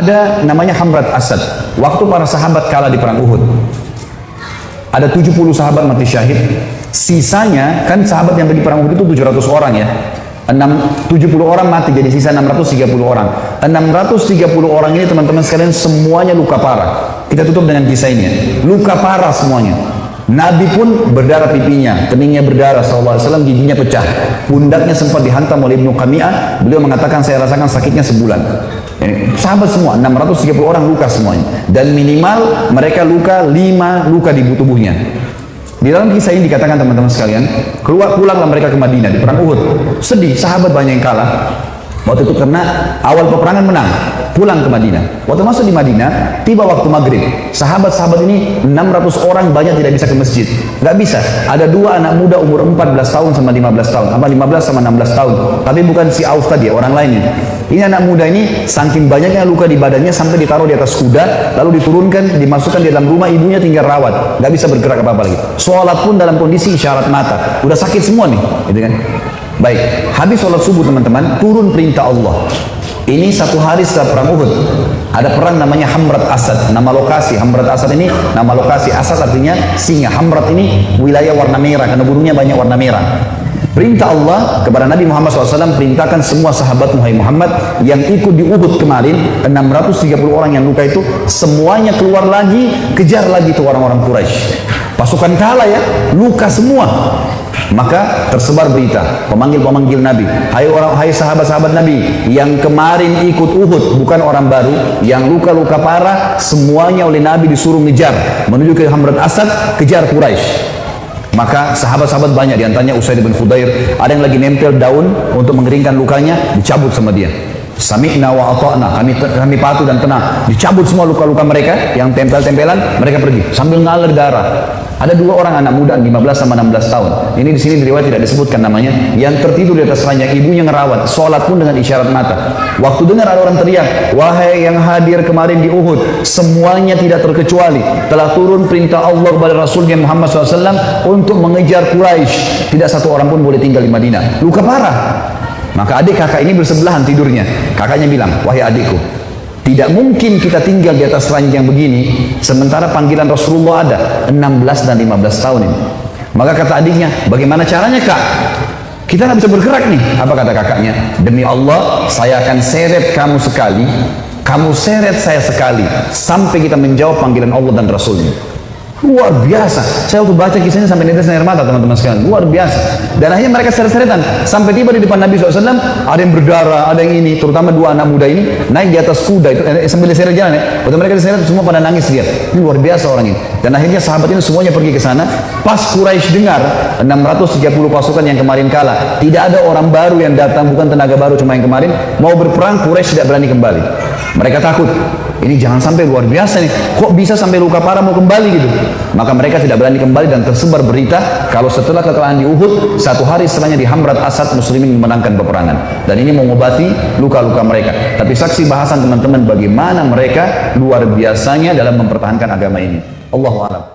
Ada namanya Hamrat Asad. Waktu para sahabat kalah di perang Uhud, ada 70 sahabat mati syahid. Sisanya, kan sahabat yang pergi perang Uhud itu 700 orang ya. 70 orang mati, jadi sisa 630 orang. 630 orang ini teman-teman sekalian semuanya luka parah. Kita tutup dengan kisah ini ya. Luka parah semuanya. Nabi pun berdarah pipinya, keningnya berdarah SAW, giginya pecah. Pundaknya sempat dihantam oleh Ibnu Qami'ah. Beliau mengatakan saya rasakan sakitnya sebulan. Sahabat semua, 630 orang luka semuanya. Dan minimal mereka luka 5 luka di tubuhnya. Di dalam kisah ini dikatakan teman-teman sekalian, pulanglah mereka ke Madinah di perang Uhud. Sedih, sahabat banyak yang kalah. Waktu itu karena awal peperangan menang, pulang ke Madinah. Waktu masuk di Madinah, tiba waktu maghrib. Sahabat-sahabat ini 600 orang banyak tidak bisa ke masjid. Nggak bisa. Ada 2 anak muda umur 14 tahun sama 15 tahun. Apa 15 sama 16 tahun. Tapi bukan si Auf tadi, orang lain ini. Ini anak muda ini saking banyaknya luka di badannya sampai ditaruh di atas kuda, lalu diturunkan, dimasukkan di dalam rumah, ibunya tinggal rawat. Nggak bisa bergerak apa-apa lagi. Sholat pun dalam kondisi isyarat mata. Udah sakit semua nih, gitu kan. Baik, habis sholat subuh teman-teman, turun perintah Allah. Ini 1 hari setelah perang Uhud. Ada perang namanya Hamrat Asad. Nama lokasi, Hamrat Asad ini nama lokasi. Asad artinya singa. Hamrat ini wilayah warna merah, karena burungnya banyak warna merah. Perintah Allah kepada Nabi Muhammad SAW, perintahkan semua sahabat Muhammad yang ikut di Uhud kemarin, 630 orang yang luka itu, semuanya keluar lagi, kejar lagi tuh orang-orang Quraisy. Pasukan kalah ya, luka semua. Maka tersebar berita, pemanggil-pemanggil Nabi, hai sahabat-sahabat Nabi yang kemarin ikut Uhud, bukan orang baru, yang luka-luka parah, semuanya oleh Nabi disuruh ngejar menuju ke Hamrat Asad, kejar Quraisy. Maka sahabat-sahabat banyak, diantaranya Usaid bin Khudair, ada yang lagi nempel daun untuk mengeringkan lukanya, dicabut sama dia. Sami'na wa ata'na, kami patuh dan tenang. Dicabut semua luka-luka mereka yang tempel-tempelan, mereka pergi sambil ngalir darah. Ada 2 orang anak muda 15 sama 16 tahun. Ini di sini riwayat tidak disebutkan namanya, yang tertidur di atas ranjang, ibunya ngerawat, sholat pun dengan isyarat mata. Waktu dengar ada orang teriak, wahai yang hadir kemarin di Uhud, semuanya tidak terkecuali telah turun perintah Allah kepada Rasulnya Muhammad SAW untuk mengejar Quraisy. Tidak satu orang pun boleh tinggal di Madinah. Luka parah. Maka adik kakak ini bersebelahan tidurnya. Kakaknya bilang, wahai adikku, tidak mungkin kita tinggal di atas ranjang begini sementara panggilan Rasulullah ada 16 dan 15 tahun ini. Maka kata adiknya, bagaimana caranya kak? Kita nggak bisa bergerak nih. Apa kata kakaknya? Demi Allah, saya akan seret kamu sekali, kamu seret saya sekali, sampai kita menjawab panggilan Allah dan Rasulnya. Luar biasa. Saya waktu baca kisahnya sampai netes air mata teman-teman sekalian. Luar biasa. Dan akhirnya mereka seret-seretan sampai tiba di depan Nabi SAW. Ada yang berdarah, ada yang ini. Terutama 2 anak muda ini naik di atas kuda itu sambil diseret jalan ya. Waktu mereka diseret semua pada nangis dia. Ini luar biasa orang ini. Dan akhirnya sahabat ini semuanya pergi ke sana. Pas Quraisy dengar 630 pasukan yang kemarin kalah, tidak ada orang baru yang datang, bukan tenaga baru cuma yang kemarin mau berperang, Quraisy tidak berani kembali. Mereka takut. Ini jangan sampai luar biasa nih. Kok bisa sampai luka parah mau kembali gitu? Maka mereka tidak berani kembali dan tersebar berita kalau setelah kekalahan di Uhud, 1 hari setelahnya di Hamrat Asad muslimin memenangkan peperangan. Dan ini mengobati luka-luka mereka. Tapi saksi bahasan teman-teman bagaimana mereka luar biasanya dalam mempertahankan agama ini. Allahu a'lam.